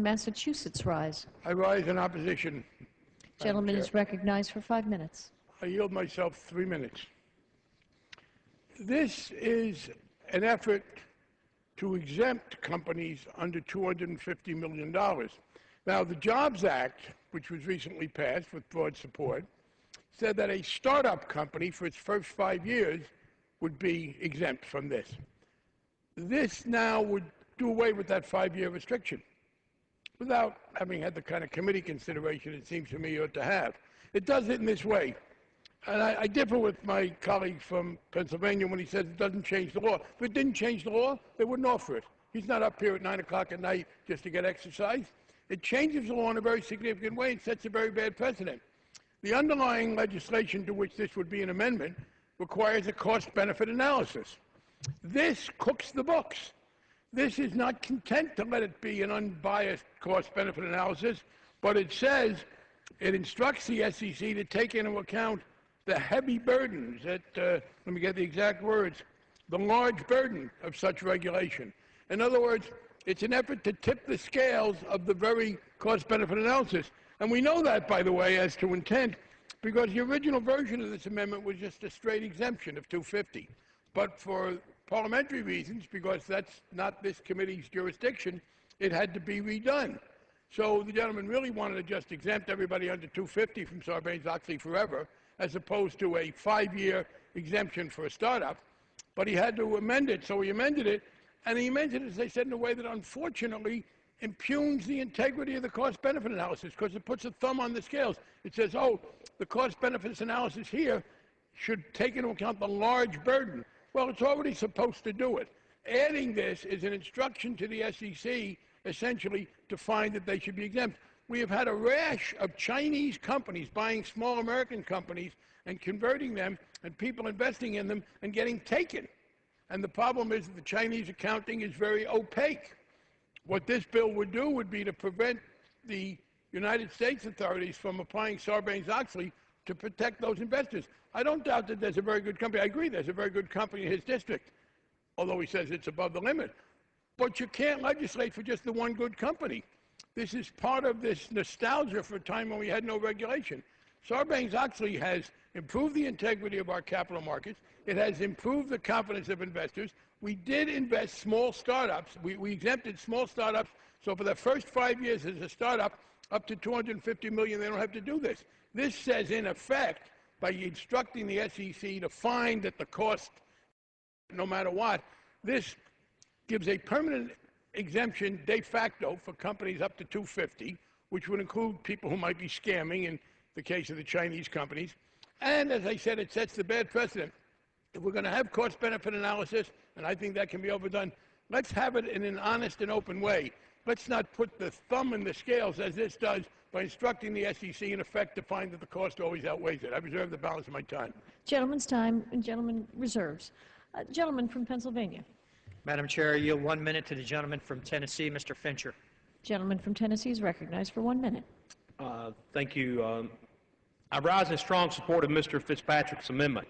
from Massachusetts rise. I rise in opposition. Gentleman is recognized for 5 minutes. I yield myself 3 minutes. This is an effort to exempt companies under $250 million. Now, the Jobs Act, which was recently passed with broad support, said that a startup company for its first 5 years would be exempt from this. This now would do away with that 5-year restriction without having had the kind of committee consideration it seems to me you ought to have. It does it in this way. And I differ with my colleague from Pennsylvania when he says it doesn't change the law. If it didn't change the law, they wouldn't offer it. He's not up here at 9 o'clock at night just to get exercise. It changes the law in a very significant way and sets a very bad precedent. The underlying legislation to which this would be an amendment requires a cost-benefit analysis. This cooks the books. This is not content to let it be an unbiased cost-benefit analysis, but it says it instructs the SEC to take into account the heavy burdens, let me get the exact words, the large burden of such regulation. In other words, it's an effort to tip the scales of the very cost-benefit analysis. And we know that, by the way, as to intent, because the original version of this amendment was just a straight exemption of $250. But for parliamentary reasons, because that's not this committee's jurisdiction, it had to be redone. So the gentleman really wanted to just exempt everybody under $250 from Sarbanes-Oxley forever, as opposed to a 5-year exemption for a startup. But he had to amend it, so he amended it. And he amended it, as I said, in a way that unfortunately impugns the integrity of the cost-benefit analysis, because it puts a thumb on the scales. It says, oh, the cost-benefits analysis here should take into account the large burden. Well, it's already supposed to do it. Adding this is an instruction to the SEC, essentially, to find that they should be exempt. We have had a rash of Chinese companies buying small American companies and converting them, and people investing in them and getting taken. And the problem is that the Chinese accounting is very opaque. What this bill would do would be to prevent the United States authorities from applying Sarbanes-Oxley to protect those investors. I don't doubt that there's a very good company. I agree there's a very good company in his district, although he says it's above the limit. But you can't legislate for just the one good company. This is part of this nostalgia for a time when we had no regulation. Sarbanes-Oxley has improved the integrity of our capital markets. It has improved the confidence of investors. We did invest small startups. We exempted small startups. So for the first 5 years as a startup, up to $250 million, they don't have to do this. This says, in effect, by instructing the SEC to find that the cost, no matter what, this gives a permanent exemption de facto for companies up to $250, which would include people who might be scamming in the case of the Chinese companies. And as I said, it sets the bad precedent. If we're going to have cost-benefit analysis, and I think that can be overdone, let's have it in an honest and open way. Let's not put the thumb in the scales, as this does, by instructing the SEC, in effect, to find that the cost always outweighs it. I reserve the balance of my time. Gentleman's time, and gentleman reserves. Gentleman from Pennsylvania. Madam Chair, I yield 1 minute to the gentleman from Tennessee, Mr. Fincher. Gentleman from Tennessee is recognized for 1 minute. Thank you. I rise in strong support of Mr. Fitzpatrick's amendment.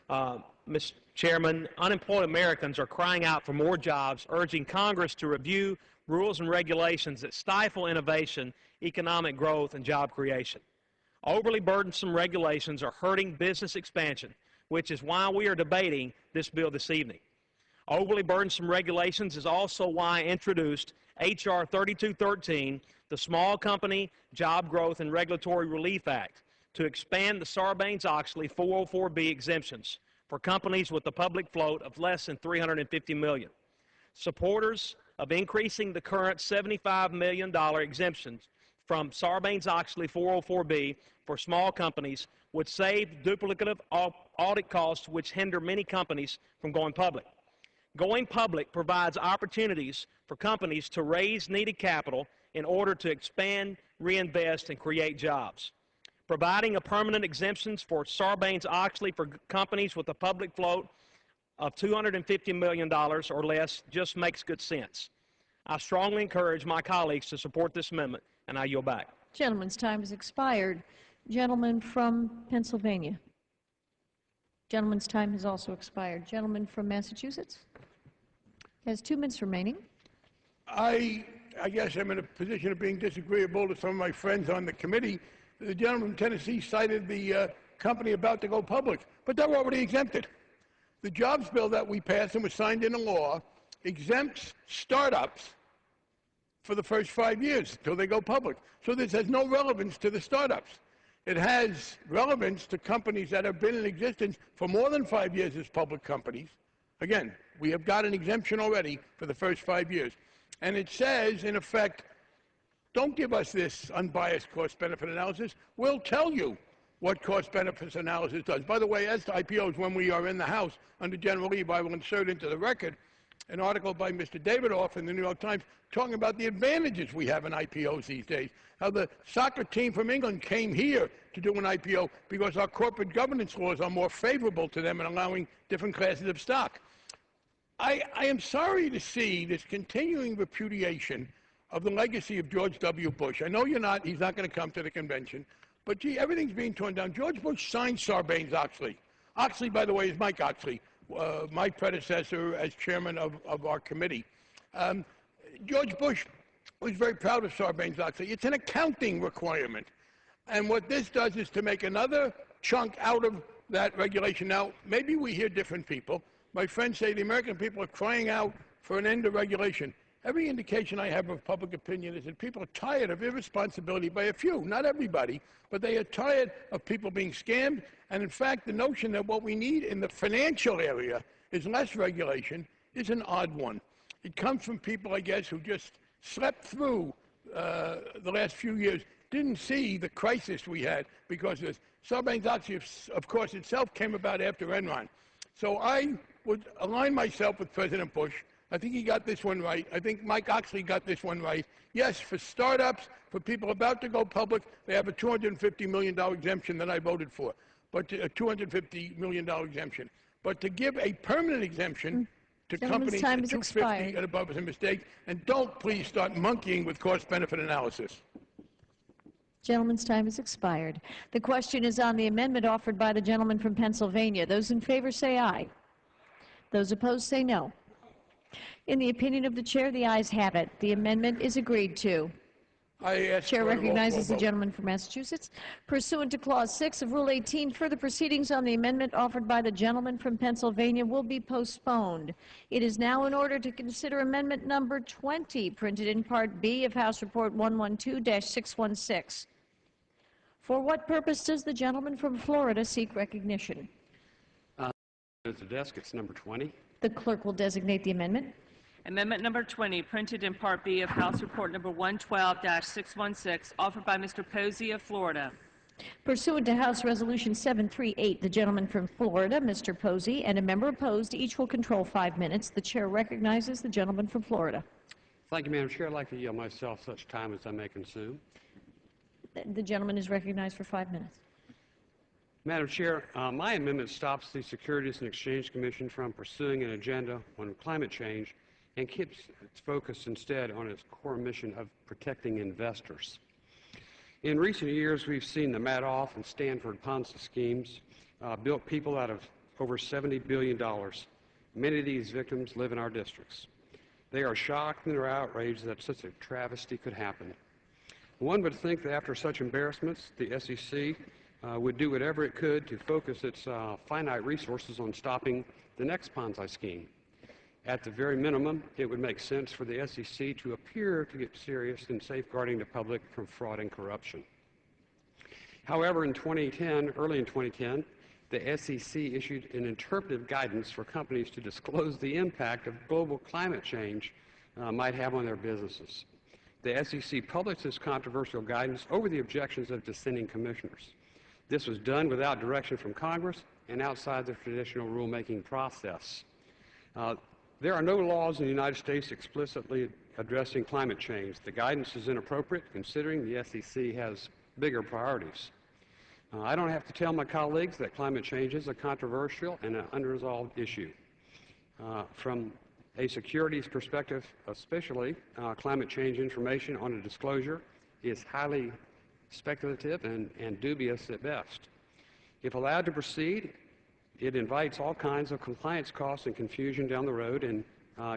Mr. Chairman, unemployed Americans are crying out for more jobs, urging Congress to review rules and regulations that stifle innovation, economic growth, and job creation. Overly burdensome regulations are hurting business expansion, which is why we are debating this bill this evening. Overly burdensome regulations is also why I introduced H.R. 3213, the Small Company Job Growth and Regulatory Relief Act, to expand the Sarbanes-Oxley 404B exemptions for companies with a public float of less than $350 million. Supporters of increasing the current $75 million exemptions from Sarbanes-Oxley 404B for small companies would save duplicative audit costs which hinder many companies from going public. Going public provides opportunities for companies to raise needed capital in order to expand, reinvest, and create jobs. Providing a permanent exemptions for Sarbanes-Oxley for companies with a public float of $250 million or less just makes good sense. I strongly encourage my colleagues to support this amendment, and I yield back. Gentleman's time has expired. Gentleman from Pennsylvania. Gentleman's time has also expired. Gentleman from Massachusetts has 2 minutes remaining. I I guess I'm in a position of being disagreeable to some of my friends on the committee. The gentleman from Tennessee cited the company about to go public, but they're already exempted. The jobs bill that we passed and was signed into law exempts startups for the first 5 years until they go public. So this has no relevance to the startups. It has relevance to companies that have been in existence for more than 5 years as public companies. Again, we have got an exemption already for the first 5 years. And it says, in effect, don't give us this unbiased cost-benefit analysis. We'll tell you what cost-benefit analysis does. By the way, as to IPOs, when we are in the House under General Lee, I will insert into the record an article by Mr. Davidoff in the New York Times talking about the advantages we have in IPOs these days. How the soccer team from England came here to do an IPO because our corporate governance laws are more favorable to them in allowing different classes of stock. I am sorry to see this continuing repudiation of the legacy of George W. Bush. I know he's not going to come to the convention, but gee, everything's being torn down. George Bush signed Sarbanes-Oxley. Oxley, by the way, is Mike Oxley, my predecessor as chairman of our committee. George Bush was very proud of Sarbanes-Oxley. It's an accounting requirement. And what this does is to make another chunk out of that regulation. Now, maybe we hear different people. My friends say the American people are crying out for an end of regulation. Every indication I have of public opinion is that people are tired of irresponsibility by a few, not everybody, but they are tired of people being scammed. And in fact, the notion that what we need in the financial area is less regulation is an odd one. It comes from people, I guess, who just slept through the last few years, didn't see the crisis we had because of this. Sarbanes-Oxley, of course, itself came about after Enron. So I would align myself with President Bush. I think he got this one right. I think Mike Oxley got this one right. Yes, for startups, for people about to go public, they have a $250 million exemption that I voted for, but a $250 million exemption. But to give a permanent exemption to companies at 250 and above is a mistake. And don't please start monkeying with cost-benefit analysis. Gentleman's time has expired. The question is on the amendment offered by the gentleman from Pennsylvania. Those in favor say aye. Those opposed say no. In the opinion of the chair, the ayes have it. The amendment is agreed to. Chair recognizes the gentleman from Massachusetts. Pursuant to Clause 6 of Rule 18, further proceedings on the amendment offered by the gentleman from Pennsylvania will be postponed. It is now in order to consider amendment number 20, printed in Part B of House Report 112-616. For what purpose does the gentleman from Florida seek recognition? At the desk, it's number 20. The clerk will designate the amendment. Amendment number 20, printed in Part B of House Report number 112-616, offered by Mr. Posey of Florida. Pursuant to House Resolution 738, the gentleman from Florida, Mr. Posey, and a member opposed, each will control 5 minutes. The chair recognizes the gentleman from Florida. Thank you, Madam Chair. I'd like to yield myself such time as I may consume. The gentleman is recognized for 5 minutes. Madam Chair, my amendment stops the Securities and Exchange Commission from pursuing an agenda on climate change and keeps its focus instead on its core mission of protecting investors. In recent years, we've seen the Madoff and Stanford Ponzi schemes built people out of over $70 billion. Many of these victims live in our districts. They are shocked and they're outraged that such a travesty could happen. One would think that after such embarrassments, the SEC would do whatever it could to focus its finite resources on stopping the next Ponzi scheme. At the very minimum, it would make sense for the SEC to appear to get serious in safeguarding the public from fraud and corruption. However, early in 2010, the SEC issued an interpretive guidance for companies to disclose the impact of global climate change might have on their businesses. The SEC published this controversial guidance over the objections of dissenting commissioners. This was done without direction from Congress and outside the traditional rulemaking process. There are no laws in the United States explicitly addressing climate change. The guidance is inappropriate considering the SEC has bigger priorities. I don't have to tell my colleagues that climate change is a controversial and an unresolved issue. From a securities perspective especially, climate change information on a disclosure is highly speculative and dubious at best. If allowed to proceed, it invites all kinds of compliance costs and confusion down the road, and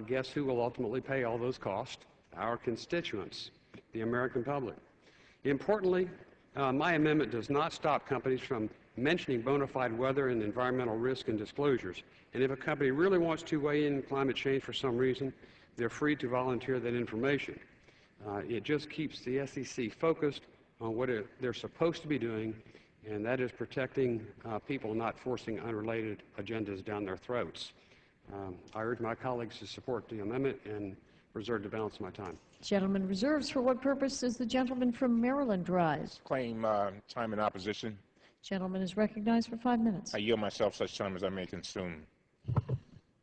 guess who will ultimately pay all those costs? our constituents, the American public. Importantly, my amendment does not stop companies from mentioning bona fide weather and environmental risk and disclosures. And if a company really wants to weigh in climate change for some reason, they're free to volunteer that information. It just keeps the SEC focused on what they're supposed to be doing, and that is protecting people, not forcing unrelated agendas down their throats. I urge my colleagues to support the amendment and reserve the balance of my time. Gentleman reserves. For what purpose does the gentleman from Maryland rise? Claim time in opposition. Gentleman is recognized for 5 minutes. I yield myself such time as I may consume.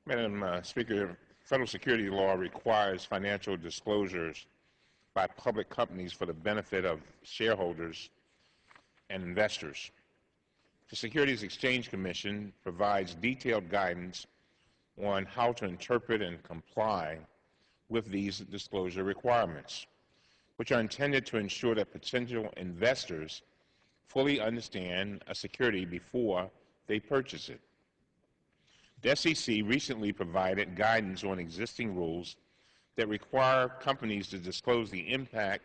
Madam Speaker, federal security law requires financial disclosures by public companies for the benefit of shareholders and investors. The Securities Exchange Commission provides detailed guidance on how to interpret and comply with these disclosure requirements, which are intended to ensure that potential investors fully understand a security before they purchase it. The SEC recently provided guidance on existing rules that require companies to disclose the impact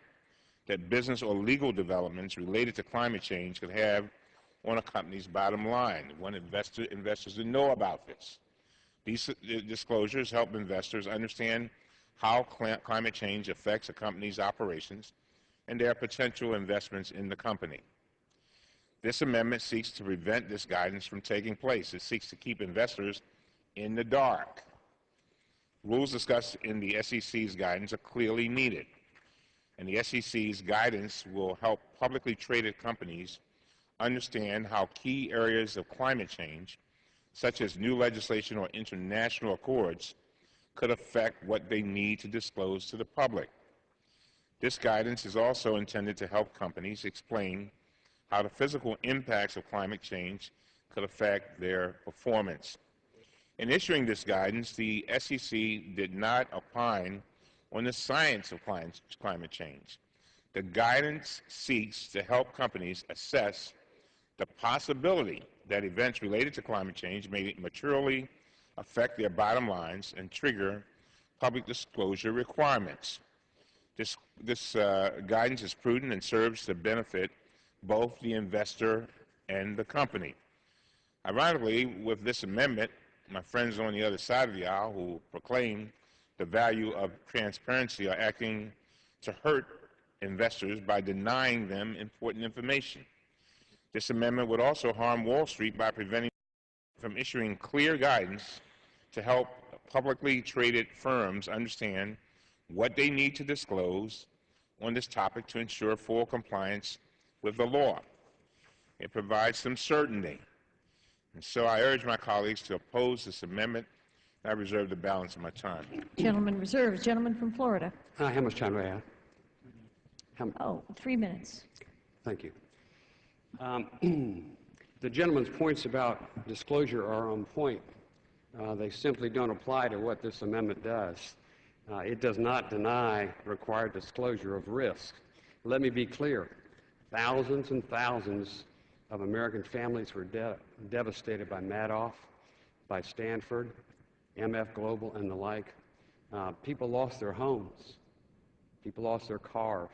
that business or legal developments related to climate change could have on a company's bottom line. We want investors to know about this. These disclosures help investors understand how climate change affects a company's operations and their potential investments in the company. This amendment seeks to prevent this guidance from taking place. It seeks to keep investors in the dark. Rules discussed in the SEC's guidance are clearly needed, and the SEC's guidance will help publicly traded companies understand how key areas of climate change, such as new legislation or international accords, could affect what they need to disclose to the public. This guidance is also intended to help companies explain how the physical impacts of climate change could affect their performance. In issuing this guidance, the SEC did not opine on the science of climate change. The guidance seeks to help companies assess the possibility that events related to climate change may materially affect their bottom lines and trigger public disclosure requirements. This guidance is prudent and serves to benefit both the investor and the company. Ironically, with this amendment, my friends on the other side of the aisle who proclaim the value of transparency are acting to hurt investors by denying them important information. This amendment would also harm Wall Street by preventing from issuing clear guidance to help publicly traded firms understand what they need to disclose on this topic to ensure full compliance with the law. It provides some certainty. And so I urge my colleagues to oppose this amendment. I reserve the balance of my time. Gentleman reserves. Gentleman from Florida. How much time do I have? 3 minutes. Thank you. The gentleman's points about disclosure are on point. They simply don't apply to what this amendment does. It does not deny required disclosure of risk. Let me be clear. Thousands and thousands of American families were devastated by Madoff, by Stanford, MF Global, and the like. People lost their homes. People lost their cars.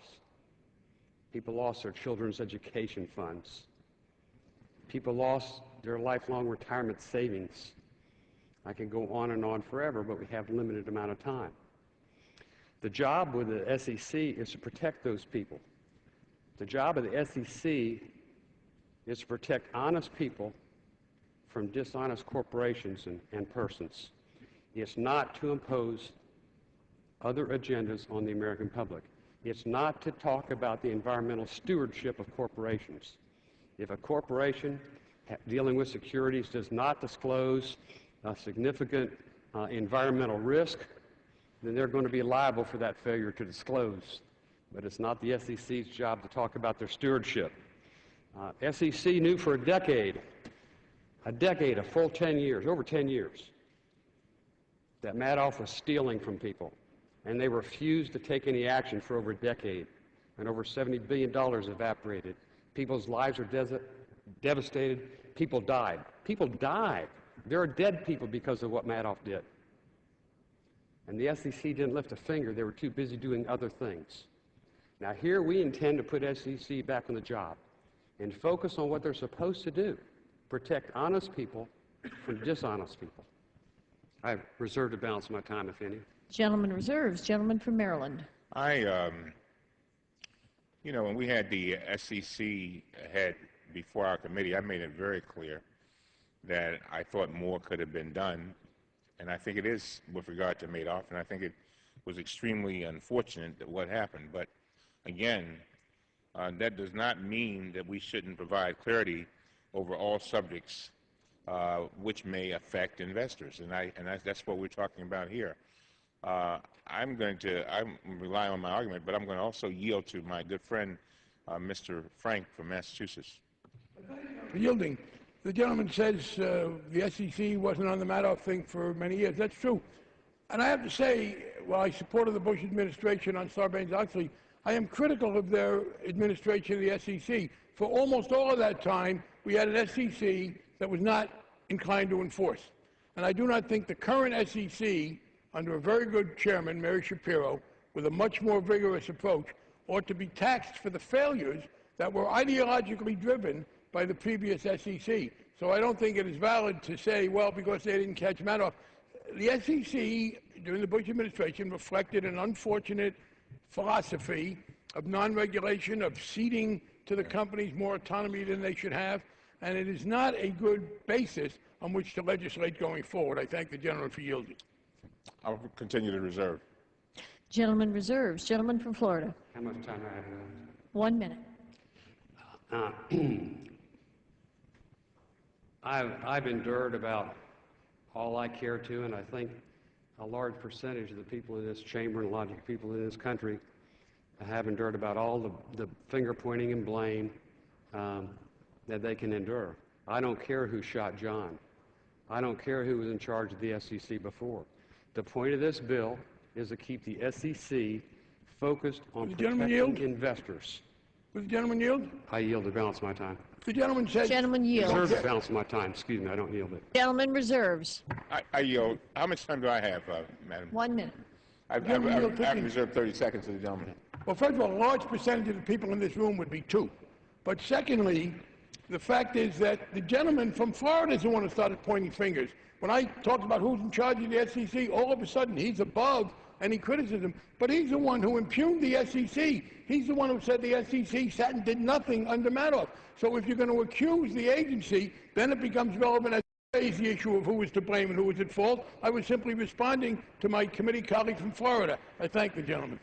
People lost their children's education funds. People lost their lifelong retirement savings. I can go on and on forever, but we have a limited amount of time. The job with the SEC is to protect those people. The job of the SEC is to protect honest people from dishonest corporations and persons. It's not to impose other agendas on the American public. It's not to talk about the environmental stewardship of corporations. If a corporation dealing with securities does not disclose a significant environmental risk, then they're going to be liable for that failure to disclose. But it's not the SEC's job to talk about their stewardship. SEC knew for a decade, a full 10 years, over 10 years, that Madoff was stealing from people. And they refused to take any action for over a decade. And over $70 billion evaporated. People's lives are devastated. People died. People died. There are dead people because of what Madoff did. And the SEC didn't lift a finger. They were too busy doing other things. Now here we intend to put SEC back on the job and focus on what they're supposed to do, protect honest people from dishonest people. I reserve the balance of my time, if any. Gentleman reserves. Gentleman from Maryland. You know, when we had the SEC head before our committee, I made it very clear that I thought more could have been done, and I think it is with regard to Madoff, and I think it was extremely unfortunate that what happened. But again, that does not mean that we shouldn't provide clarity over all subjects which may affect investors, and that's what we're talking about here. I'm relying on my argument, but I'm going to also yield to my good friend, Mr. Frank from Massachusetts. For yielding. The gentleman says the SEC wasn't on the Madoff thing for many years. That's true. And I have to say, while I supported the Bush administration on Sarbanes-Oxley, I am critical of their administration of the SEC. For almost all of that time, we had an SEC that was not inclined to enforce. And I do not think the current SEC, under a very good chairman, Mary Shapiro, with a much more vigorous approach, ought to be taxed for the failures that were ideologically driven by the previous SEC. So I don't think it is valid to say, well, because they didn't catch Madoff. The SEC, during the Bush administration, reflected an unfortunate philosophy of non-regulation, of ceding to the companies more autonomy than they should have, and it is not a good basis on which to legislate going forward. I thank the gentleman for yielding. I'll continue to reserve. Gentleman reserves. Gentleman from Florida. How much time do I have left? 1 minute. I've endured about all I care to, and I think a large percentage of the people in this chamber and a lot of people in this country have endured about all the finger-pointing and blame that they can endure. I don't care who shot John. I don't care who was in charge of the SEC before. The point of this bill is to keep the SEC focused on protecting investors. Will the gentleman yield? I yield the balance of my time. The gentleman says... Gentleman yields. Reserve the balance of my time. Excuse me, I don't yield it. Gentleman reserves. I yield. How much time do I have, Madam? 1 minute. I've reserved 30 seconds to the gentleman. Well, first of all, a large percentage of the people in this room would be two. But secondly, the fact is that the gentleman from Florida is the one who started pointing fingers. When I talked about who's in charge of the SEC, all of a sudden he's above any criticism. But he's the one who impugned the SEC. He's the one who said the SEC sat and did nothing under Madoff. So if you're going to accuse the agency, then it becomes relevant as to raise the issue of who was to blame and who was at fault. I was simply responding to my committee colleague from Florida. I thank the gentleman.